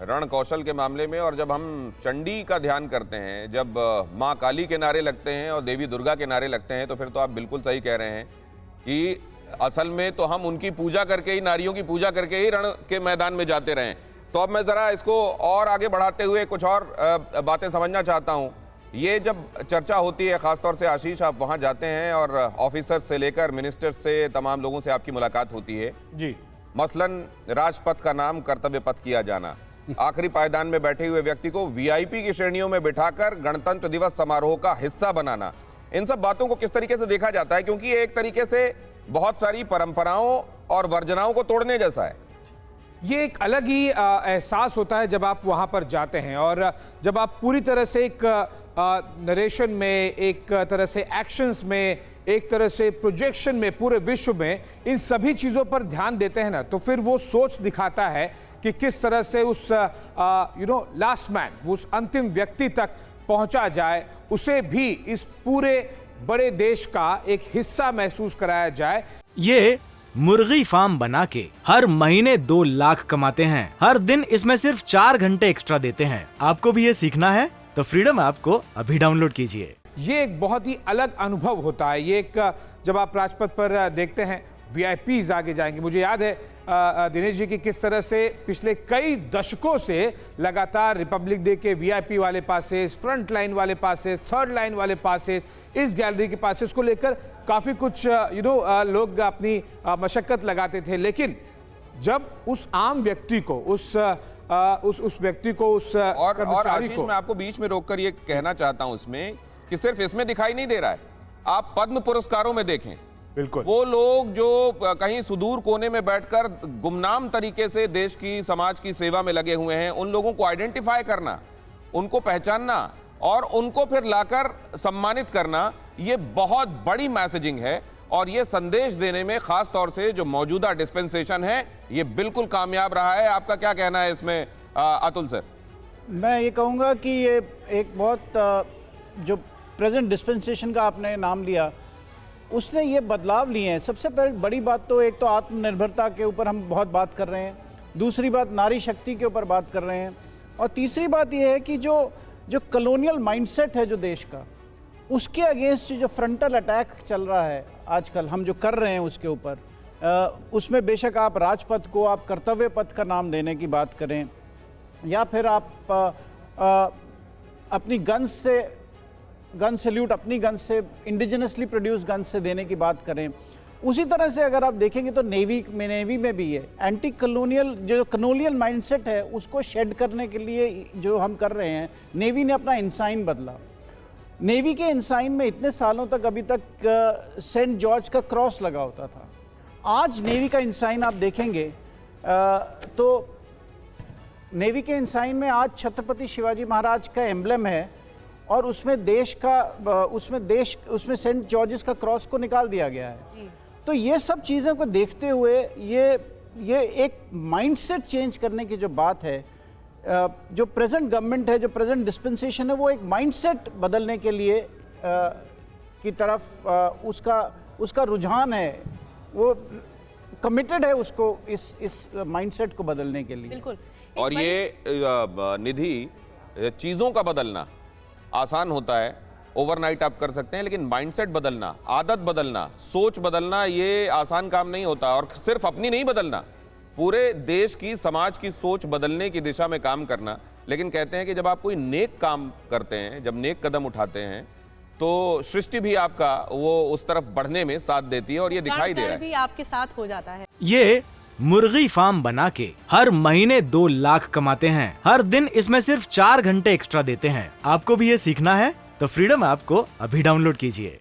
रण कौशल के मामले में। और जब हम चंडी का ध्यान करते हैं, जब माँ काली के नारे लगते हैं और देवी दुर्गा के नारे लगते हैं, तो फिर तो आप बिल्कुल सही कह रहे हैं कि असल में तो हम उनकी पूजा करके ही, नारियों की पूजा करके ही रण के मैदान में जाते रहे। तो अब मैं ज़रा इसको और आगे बढ़ाते हुए कुछ और बातें समझना चाहता हूँ। ये जब चर्चा होती है, ख़ासतौर से आशीष आप वहाँ जाते हैं और ऑफिसर से लेकर मिनिस्टर से तमाम लोगों से आपकी मुलाकात होती है जी। मसलन राजपथ का नाम कर्तव्य पथ किया जाना, आखिरी पायदान में बैठे हुए व्यक्ति को वीआईपी की श्रेणियों में बिठाकर गणतंत्र दिवस समारोह का हिस्सा बनाना, इन सब बातों को किस तरीके से देखा जाता है? क्योंकि ये एक तरीके से बहुत सारी परंपराओं और वर्जनाओं को तोड़ने जैसा है। ये एक अलग ही एहसास होता है जब आप वहां पर जाते हैं और जब आप पूरी तरह से एक नरेशन में, एक तरह से एक्शंस में, एक तरह से प्रोजेक्शन में, पूरे विश्व में इन सभी चीज़ों पर ध्यान देते हैं ना, तो फिर वो सोच दिखाता है कि किस तरह से उस लास्ट मैन, उस अंतिम व्यक्ति तक पहुंचा जाए, उसे भी इस पूरे बड़े देश का एक हिस्सा महसूस कराया जाए। ये मुर्गी फार्म बना के हर महीने 2 लाख कमाते हैं। हर दिन इसमें सिर्फ 4 घंटे एक्स्ट्रा देते हैं। आपको भी ये सीखना है तो फ्रीडम ऐप को अभी डाउनलोड कीजिए। ये एक बहुत ही अलग अनुभव होता है। ये एक, जब आप राजपथ पर देखते हैं, वीआईपीज आगे जाएंगे। मुझे याद है दिनेश जी की किस तरह से पिछले कई दशकों से लगातार रिपब्लिक डे के वीआईपी वाले पासेस, फ्रंट लाइन वाले पासेस, थर्ड लाइन वाले पासेस, इस गैलरी के पासेस को लेकर काफ़ी कुछ लोग अपनी मशक्कत लगाते थे। लेकिन जब उस आम व्यक्ति को, उस व्यक्ति को, उस और आशीष, मैं आपको बीच में रोककर ये कहना चाहता हूं इसमें कि सिर्फ इसमें दिखाई नहीं दे रहा है। आप पद्म पुरस्कारों में देखें, बिल्कुल वो लोग जो कहीं सुदूर कोने में बैठकर गुमनाम तरीके से देश की, समाज की सेवा में लगे हुए हैं, उन लोगों को आइडेंटिफाई करना, उनको पहचानना और उनको फिर लाकर सम्मानित करना, ये बहुत बड़ी मैसेजिंग है। और ये संदेश देने में खास तौर से जो मौजूदा डिस्पेंसेशन है, ये बिल्कुल कामयाब रहा है। आपका क्या कहना है इसमें अतुल सर? मैं ये कहूँगा कि ये एक बहुत जो प्रेजेंट डिस्पेंसेशन का आपने नाम लिया, उसने ये बदलाव लिए हैं। सबसे पहले बड़ी बात तो, एक तो आत्मनिर्भरता के ऊपर हम बहुत बात कर रहे हैं, दूसरी बात नारी शक्ति के ऊपर बात कर रहे हैं, और तीसरी बात ये है कि जो कॉलोनियल माइंडसेट है जो देश का, उसके अगेंस्ट जो फ्रंटल अटैक चल रहा है आजकल, हम जो कर रहे हैं उसके ऊपर, उसमें बेशक आप राजपथ को आप कर्तव्य पथ का नाम देने की बात करें, या फिर आप अपनी गन सैल्यूट अपनी गन से, इंडिजिनसली प्रोड्यूस गन से देने की बात करें, उसी तरह से अगर आप देखेंगे तो नेवी में भी है। एंटी कॉलोनियल जो कॉलोनियल माइंडसेट है, उसको शेड करने के लिए जो हम कर रहे हैं, नेवी ने अपना इंसाइन बदला। नेवी के इंसाइन में इतने सालों तक, अभी तक सेंट जॉर्ज का क्रॉस लगा होता था। आज नेवी का इंसाइन आप देखेंगे तो नेवी के इंसाइन में आज छत्रपति शिवाजी महाराज का एम्ब्लेम है, और उसमें उसमें सेंट जॉर्जेस का क्रॉस को निकाल दिया गया है। तो ये सब चीज़ों को देखते हुए ये एक माइंडसेट चेंज करने की जो बात है, जो प्रेजेंट गवर्नमेंट है, जो प्रेजेंट डिस्पेंसेशन है, वो एक माइंडसेट बदलने के लिए की तरफ उसका रुझान है, वो कमिटेड है उसको, इस माइंडसेट को बदलने के लिए। बिल्कुल। और ये निधि, चीज़ों का बदलना आसान होता है, ओवरनाइट आप कर सकते हैं, लेकिन माइंडसेट बदलना, आदत बदलना, सोच बदलना, ये आसान काम नहीं होता। और सिर्फ अपनी नहीं बदलना, पूरे देश की, समाज की सोच बदलने की दिशा में काम करना। लेकिन कहते हैं कि जब आप कोई नेक काम करते हैं, जब नेक कदम उठाते हैं, तो सृष्टि भी आपका वो उस तरफ बढ़ने में साथ देती है, और ये दिखाई दे रहा है। भी आपके साथ हो जाता है। ये मुर्गी फार्म बना के हर महीने 2 लाख कमाते हैं। हर दिन इसमें सिर्फ 4 घंटे एक्स्ट्रा देते हैं। आपको भी ये सीखना है तो फ्रीडम ऐप को अभी डाउनलोड कीजिए।